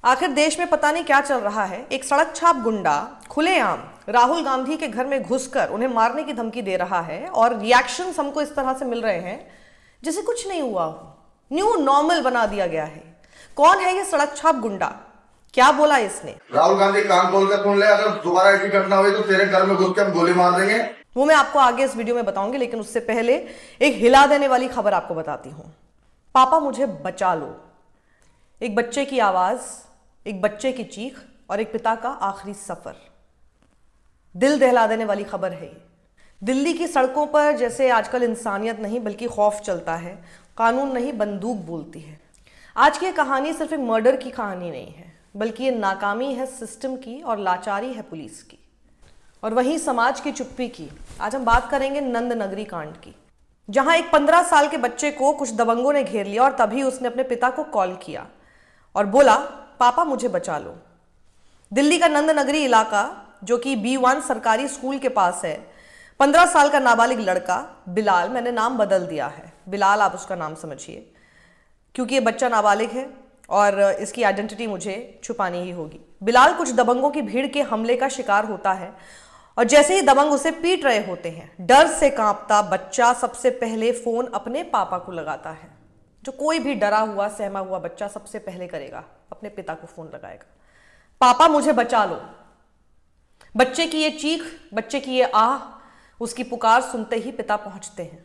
आखिर देश में पता नहीं क्या चल रहा है। एक सड़क छाप गुंडा खुलेआम राहुल गांधी के घर में घुसकर उन्हें मारने की धमकी दे रहा है और रिएक्शंस हमको इस तरह से मिल रहे हैं जैसे कुछ नहीं हुआ हो। न्यू नॉर्मल बना दिया गया है। कौन है ये सड़क छाप गुंडा? क्या बोला इसने? राहुल गांधी कान खोल कर सुन ले, अगर दोबारा ऐसी घटना हुई तो तेरे घर में घुस के हम गोली मार देंगे। वो मैं आपको आगे इस वीडियो में बताऊंगी, लेकिन उससे पहले एक हिला देने वाली खबर आपको बताती हूं। पापा मुझे बचा लो। एक बच्चे की आवाज, एक बच्चे की चीख और एक पिता का आखिरी सफर। दिल दहला देने वाली खबर है। दिल्ली की सड़कों पर जैसे आजकल इंसानियत नहीं बल्कि खौफ चलता है। कानून नहीं, बंदूक बोलती है। आज की कहानी सिर्फ एक मर्डर की कहानी नहीं है, बल्कि ये नाकामी है सिस्टम की और लाचारी है पुलिस की, और वहीं समाज की चुप्पी की। आज हम बात करेंगे नंद नगरी कांड की, जहां एक 15 साल के बच्चे को कुछ दबंगों ने घेर लिया और तभी उसने अपने पिता को कॉल किया और बोला, पापा मुझे बचा लो। दिल्ली का नंद नगरी इलाका, जो कि B1 सरकारी स्कूल के पास है। 15 साल का नाबालिग लड़का बिलाल, मैंने नाम बदल दिया है, बिलाल आप उसका नाम समझिए, क्योंकि ये बच्चा नाबालिग है और इसकी आइडेंटिटी मुझे छुपानी ही होगी। बिलाल कुछ दबंगों की भीड़ के हमले का शिकार होता है और जैसे ही दबंग उसे पीट रहे होते हैं, डर से कांपता बच्चा सबसे पहले फोन अपने पापा को लगाता है। जो कोई भी डरा हुआ सहमा हुआ बच्चा सबसे पहले करेगा, अपने पिता को फोन लगाएगा। पापा मुझे बचा लो। बच्चे की ये चीख, बच्चे की ये आह, उसकी पुकार सुनते ही पिता पहुंचते हैं।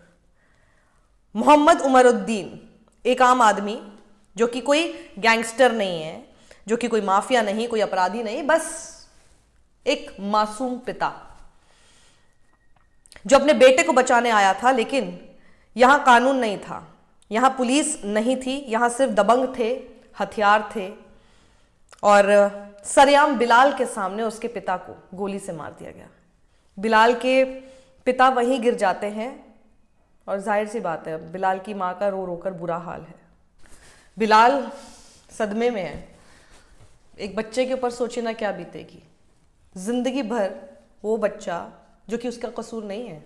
मोहम्मद उमरुद्दीन, एक आम आदमी जो कि कोई गैंगस्टर नहीं है, जो कि कोई माफिया नहीं, कोई अपराधी नहीं, बस एक मासूम पिता जो अपने बेटे को बचाने आया था। लेकिन यहां कानून नहीं था, यहां पुलिस नहीं थी, यहां सिर्फ दबंग थे, हथियार थे और सरेआम बिलाल के सामने उसके पिता को गोली से मार दिया गया। बिलाल के पिता वहीं गिर जाते हैं और जाहिर सी बात है, बिलाल की मां का रो रो कर बुरा हाल है। बिलाल सदमे में है। एक बच्चे के ऊपर सोचिए ना क्या बीतेगी। जिंदगी भर वो बच्चा, जो कि उसका कसूर नहीं है,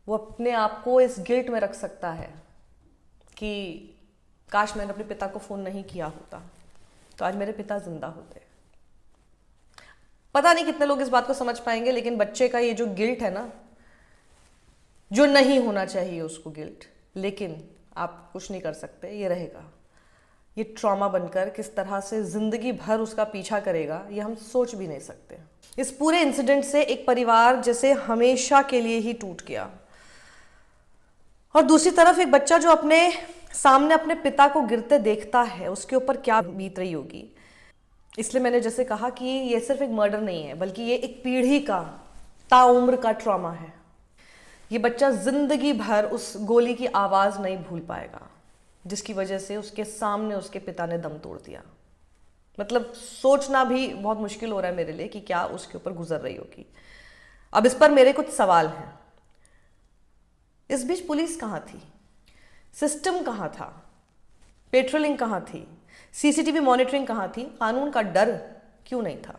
वो अपने आप को इस गिल्ट में रख सकता है कि काश मैंने अपने पिता को फोन नहीं किया होता तो आज मेरे पिता जिंदा होते। पता नहीं कितने लोग इस बात को समझ पाएंगे, लेकिन बच्चे का ये जो गिल्ट है ना, जो नहीं होना चाहिए उसको गिल्ट, लेकिन आप कुछ नहीं कर सकते, ये रहेगा। ये ट्रॉमा बनकर किस तरह से जिंदगी भर उसका पीछा करेगा, ये हम सोच भी नहीं सकते। इस पूरे इंसिडेंट से एक परिवार जैसे हमेशा के लिए ही टूट गया, और दूसरी तरफ एक बच्चा जो अपने सामने अपने पिता को गिरते देखता है, उसके ऊपर क्या बीत रही होगी। इसलिए मैंने जैसे कहा कि ये सिर्फ एक मर्डर नहीं है, बल्कि ये एक पीढ़ी का, ताउम्र का ट्रॉमा है। ये बच्चा जिंदगी भर उस गोली की आवाज नहीं भूल पाएगा, जिसकी वजह से उसके सामने उसके पिता ने दम तोड़ दिया। मतलब सोचना भी बहुत मुश्किल हो रहा है मेरे लिए कि क्या उसके ऊपर गुजर रही होगी। अब इस पर मेरे कुछ सवाल हैं। इस बीच पुलिस कहाँ थी? सिस्टम कहाँ था? पेट्रोलिंग कहाँ थी? CCTV मॉनिटरिंग कहाँ थी? कानून का डर क्यों नहीं था?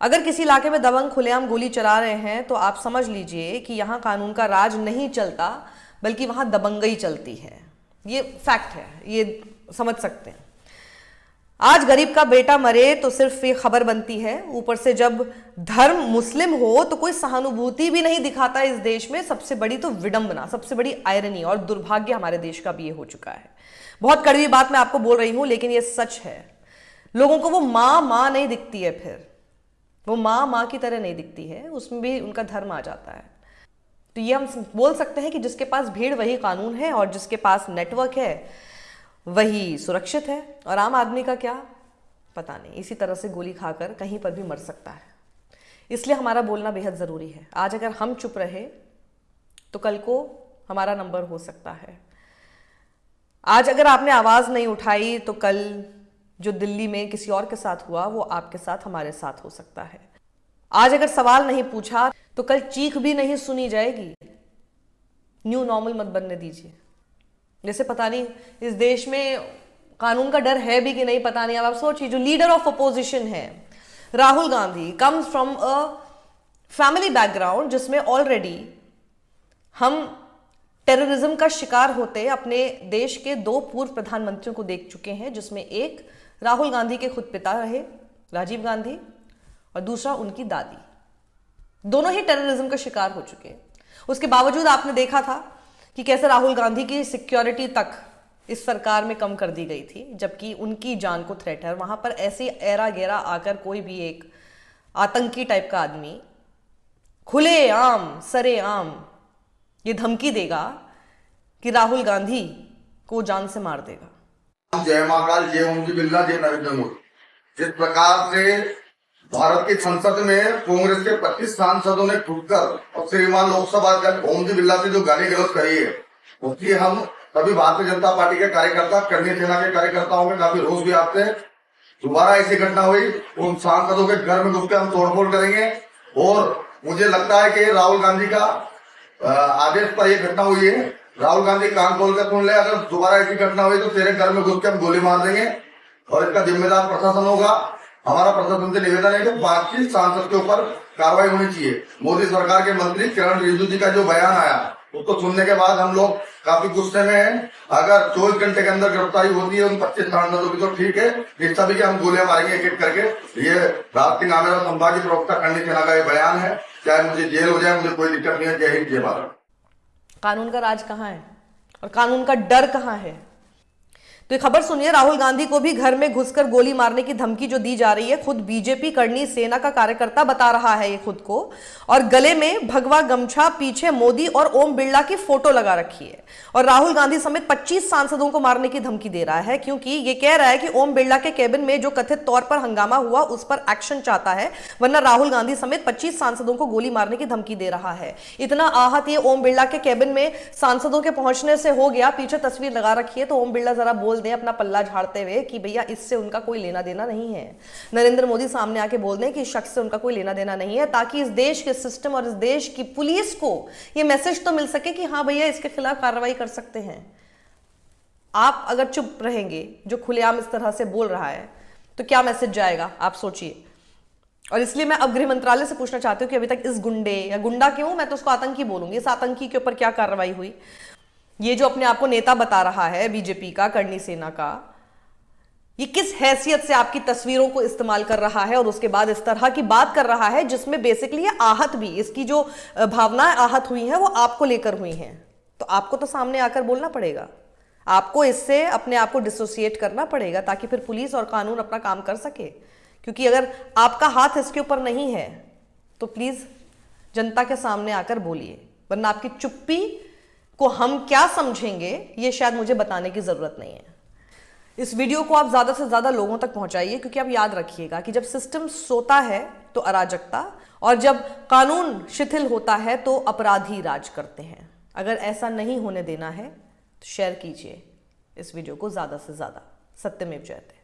अगर किसी इलाके में दबंग खुलेआम गोली चला रहे हैं तो आप समझ लीजिए कि यहाँ कानून का राज नहीं चलता, बल्कि वहाँ दबंगई चलती है। ये फैक्ट है, ये समझ सकते हैं। आज गरीब का बेटा मरे तो सिर्फ ये खबर बनती है, ऊपर से जब धर्म मुस्लिम हो तो कोई सहानुभूति भी नहीं दिखाता इस देश में। सबसे बड़ी तो विडंबना, सबसे बड़ी आयरनी और दुर्भाग्य हमारे देश का भी ये हो चुका है। बहुत कड़वी बात मैं आपको बोल रही हूं, लेकिन ये सच है। लोगों को वो माँ नहीं दिखती है, फिर वो माँ की तरह नहीं दिखती है, उसमें भी उनका धर्म आ जाता है। तो ये हम बोल सकते हैं कि जिसके पास भीड़ वही कानून है, और जिसके पास नेटवर्क है वही सुरक्षित है। और आम आदमी का क्या पता नहीं, इसी तरह से गोली खाकर कहीं पर भी मर सकता है। इसलिए हमारा बोलना बेहद जरूरी है। आज अगर हम चुप रहे तो कल को हमारा नंबर हो सकता है। आज अगर आपने आवाज नहीं उठाई तो कल जो दिल्ली में किसी और के साथ हुआ वो आपके साथ, हमारे साथ हो सकता है। आज अगर सवाल नहीं पूछा तो कल चीख भी नहीं सुनी जाएगी। न्यू नॉर्मल मत बनने दीजिए। जैसे पता नहीं इस देश में कानून का डर है भी कि नहीं, पता नहीं। अब आप सोचिए, जो लीडर ऑफ अपोजिशन है Rahul Gandhi, comes from a family background जिसमें ऑलरेडी हम टेररिज्म का शिकार होते अपने देश के 2 पूर्व प्रधानमंत्रियों को देख चुके हैं, जिसमें एक राहुल गांधी के खुद पिता रहे राजीव गांधी, और दूसरा उनकी दादी, दोनों ही टेररिज्म का शिकार हो चुके हैं। उसके बावजूद आपने देखा था कि कैसे राहुल गांधी की सिक्योरिटी तक इस सरकार में कम कर दी गई थी, जबकि उनकी जान को थ्रेट है। वहां पर ऐसे एरा गेरा आकर कोई भी एक आतंकी टाइप का आदमी खुले आम सरे आम ये धमकी देगा कि राहुल गांधी को जान से मार देगा। जय महाकाल, जय ओम जी बिरला, जय नरेंद्र मोदी। जिस प्रकार से भारत की संसद में कांग्रेस के 25 सांसदों ने खुदकर और श्रीमान लोकसभा अध्यक्ष ओम जी बिरला से जो गाली गलौज करी है, उसकी हम सभी भारतीय जनता पार्टी के कार्यकर्ता, कर्मी सेना के कार्यकर्ताओं में काफी रोष भी आते हैं। दोबारा ऐसी घटना हुई, उन सांसदों के घर में घुस के हम तोड़फोड़ करेंगे। और मुझे लगता है कि राहुल गांधी का आदेश पर यह घटना हुई है। राहुल गांधी कान खोल कर सुन ले, अगर दोबारा ऐसी घटना हुई तो तेरे घर में घुस के हम गोली मार देंगे और इसका जिम्मेदार प्रशासन होगा। हमारा प्रशासन से निवेदन है कि बातचीत सांसद के ऊपर कार्रवाई होनी चाहिए। मोदी सरकार के मंत्री किरण रिजिजू जी का जो बयान आया उसको सुनने के बाद हम लोग काफी गुस्से में हैं। अगर 24 घंटे के अंदर गिरफ्तारी होती है उन 25 सांसदों की तो ठीक है, इस सभी के हम गोलियां मारेंगे एक एक करके। ये राज सिंह आमेर और संभाजी प्रवक्ता कर्णी सेना का ये बयान है। चाहे मुझे जेल हो जाए, मुझे कोई दिक्कत नहीं है। जय हिंद, जय भारत। कानून का राज कहां है और कानून का डर कहां है? तो ये खबर सुनिए, राहुल गांधी को भी घर में घुसकर गोली मारने की धमकी जो दी जा रही है, खुद बीजेपी करनी सेना का कार्यकर्ता बता रहा है ये खुद को, और गले में भगवा गमछा, पीछे मोदी और ओम बिरला की फोटो लगा रखी है, और राहुल गांधी समेत 25 सांसदों को मारने की धमकी दे रहा है, क्योंकि ये कह रहा है कि ओम बिरला के केबिन में जो कथित तौर पर हंगामा हुआ उस पर एक्शन चाहता है, वरना राहुल गांधी समेत 25 सांसदों को गोली मारने की धमकी दे रहा है। इतना आहत ये ओम बिरला के केबिन में सांसदों के पहुंचने से हो गया। पीछे तस्वीर लगा रखी है, तो ओम बिरला जरा बोल दे अपना पल्ला झाड़ते हुए कि भैया इससे उनका कोई लेना देना नहीं है। नरेंद्र मोदी सामने आके बोल दें कि इस शख्स से उनका कोई लेना देना नहीं है, ताकि इस देश के सिस्टम और इस देश की पुलिस को ये मैसेज तो मिल सके कि हाँ भैया इसके खिलाफ कार्रवाई कर सकते हैं। आप अगर चुप रहेंगे, जो खुलेआम इस तरह से बोल रहा है, तो क्या मैसेज जाएगा आप सोचिए। और इसलिए मैं अब गृह मंत्रालय से पूछना चाहती हूँ कि अभी तक इस गुंडे, या गुंडा क्यों, मैं तो उसको आतंकी बोलूंगी, इस आतंकी के ऊपर क्या कार्रवाई हुई? ये जो अपने आप को नेता बता रहा है बीजेपी का, करनी सेना का, ये किस हैसियत से आपकी तस्वीरों को इस्तेमाल कर रहा है और उसके बाद इस तरह की बात कर रहा है, जिसमें बेसिकली ये आहत भी, इसकी जो भावनाएं आहत हुई हैं वो आपको लेकर हुई हैं। तो आपको तो सामने आकर बोलना पड़ेगा, आपको इससे अपने आप को डिसोसिएट करना पड़ेगा, ताकि फिर पुलिस और कानून अपना काम कर सके। क्योंकि अगर आपका हाथ इसके ऊपर नहीं है तो प्लीज जनता के सामने आकर बोलिए, वरना आपकी चुप्पी को हम क्या समझेंगे ये शायद मुझे बताने की जरूरत नहीं है। इस वीडियो को आप ज्यादा से ज्यादा लोगों तक पहुंचाइए, क्योंकि आप याद रखिएगा कि जब सिस्टम सोता है तो अराजकता, और जब कानून शिथिल होता है तो अपराधी राज करते हैं। अगर ऐसा नहीं होने देना है तो शेयर कीजिए इस वीडियो को ज्यादा से ज्यादा। सत्यमेव जयते।